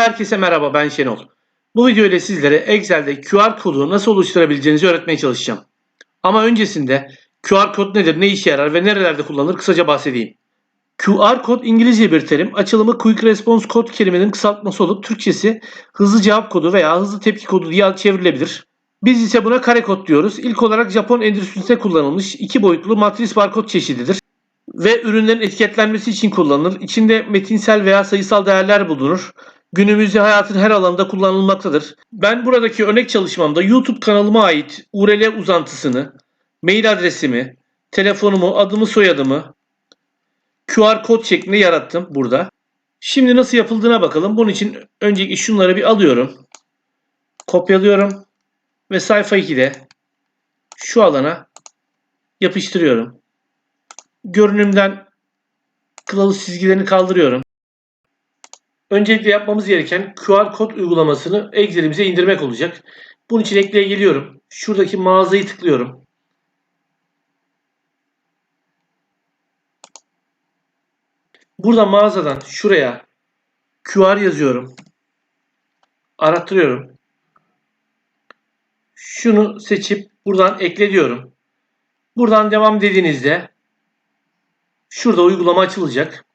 Herkese merhaba, ben Şenol. Bu video ile sizlere Excel'de QR kodu nasıl oluşturabileceğinizi öğretmeye çalışacağım. Ama öncesinde QR kod nedir, ne işe yarar ve nerelerde kullanılır kısaca bahsedeyim. QR kod İngilizce bir terim. Açılımı Quick Response Code kelimenin kısaltması olup Türkçesi hızlı cevap kodu veya hızlı tepki kodu diye çevrilebilir. Biz ise buna kare kod diyoruz. İlk olarak Japon endüstrisinde kullanılmış iki boyutlu matris barkod çeşididir ve ürünlerin etiketlenmesi için kullanılır. İçinde metinsel veya sayısal değerler bulunur. Günümüzde hayatın her alanında kullanılmaktadır. Ben buradaki örnek çalışmamda YouTube kanalıma ait URL uzantısını, mail adresimi, telefonumu, adımı, soyadımı QR kod şeklinde yarattım burada. Şimdi nasıl yapıldığına bakalım. Bunun için öncelikle şunları bir alıyorum. Kopyalıyorum ve sayfa 2'de şu alana yapıştırıyorum. Görünümden kılavuz çizgilerini kaldırıyorum. Öncelikle yapmamız gereken QR kod uygulamasını Excel'imize indirmek olacak. Bunun için ekleye geliyorum. Şuradaki mağazayı tıklıyorum. Burada mağazadan şuraya QR yazıyorum. Arattırıyorum. Şunu seçip buradan ekle diyorum. Buradan devam dediğinizde şurada uygulama açılacak.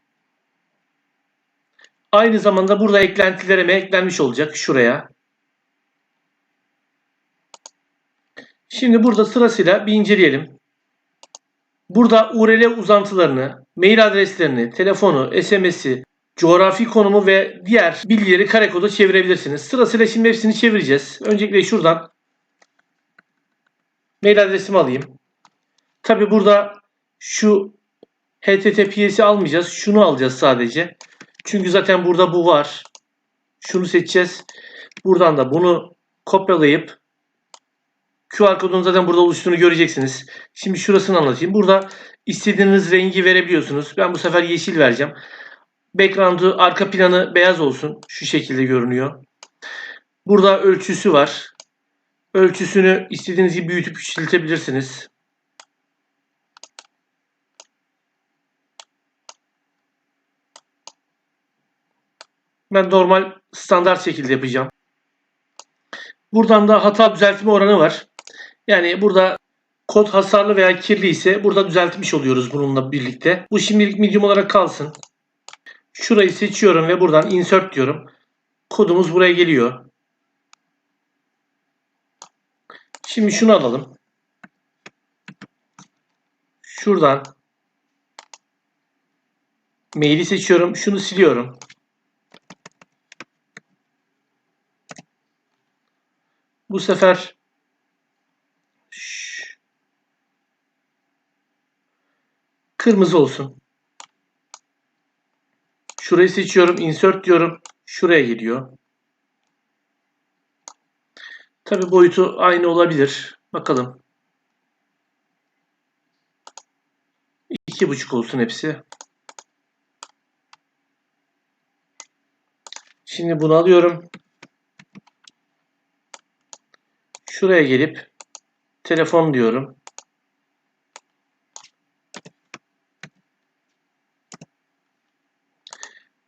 Aynı zamanda burada eklentilerime eklenmiş olacak şuraya. Şimdi burada sırasıyla bir inceleyelim. Burada URL uzantılarını, mail adreslerini, telefonu, SMS'i, coğrafi konumu ve diğer bilgileri kare koda çevirebilirsiniz. Sırasıyla şimdi hepsini çevireceğiz. Öncelikle şuradan mail adresimi alayım. Tabi burada şu HTTPS'i almayacağız. Şunu alacağız sadece. Çünkü zaten burada bu var. Şunu seçeceğiz. Buradan da bunu kopyalayıp QR kodun zaten burada oluştuğunu göreceksiniz. Şimdi şurasını anlatayım. Burada istediğiniz rengi verebiliyorsunuz. Ben bu sefer yeşil vereceğim. Background'u, arka planı beyaz olsun. Şu şekilde görünüyor. Burada ölçüsü var. Ölçüsünü istediğiniz gibi büyütüp küçültebilirsiniz. Ben normal standart şekilde yapacağım. Buradan da hata düzeltme oranı var. Yani burada kod hasarlı veya kirli ise burada düzeltmiş oluyoruz bununla birlikte. Bu şimdilik medium olarak kalsın. Şurayı seçiyorum ve buradan insert diyorum. Kodumuz buraya geliyor. Şimdi şunu alalım. Şuradan maili seçiyorum. Şunu siliyorum. Bu sefer kırmızı olsun. Şurayı seçiyorum. Insert diyorum. Şuraya geliyor. Tabi boyutu aynı olabilir. Bakalım. 2,5 olsun hepsi. Şimdi bunu alıyorum. Şuraya gelip telefon diyorum.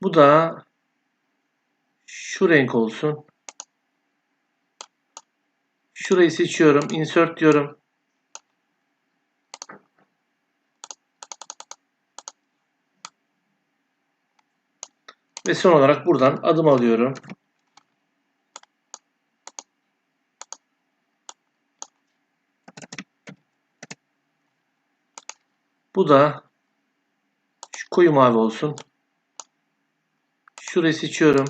Bu da şu renk olsun. Şurayı seçiyorum. Insert diyorum. Ve son olarak buradan adım alıyorum. Bu da şu koyu mavi olsun. Şurayı seçiyorum.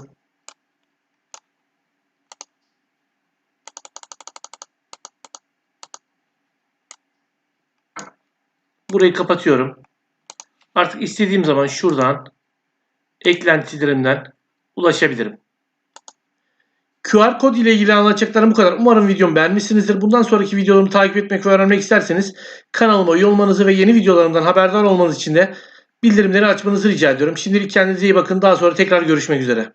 Burayı kapatıyorum. Artık istediğim zaman şuradan eklentilerimden ulaşabilirim. QR kod ile ilgili anlatacaklarım bu kadar. Umarım videomu beğenmişsinizdir. Bundan sonraki videolarımı takip etmek ve öğrenmek isterseniz kanalıma üye olmanızı ve yeni videolarımdan haberdar olmanız için de bildirimleri açmanızı rica ediyorum. Şimdilik kendinize iyi bakın. Daha sonra tekrar görüşmek üzere.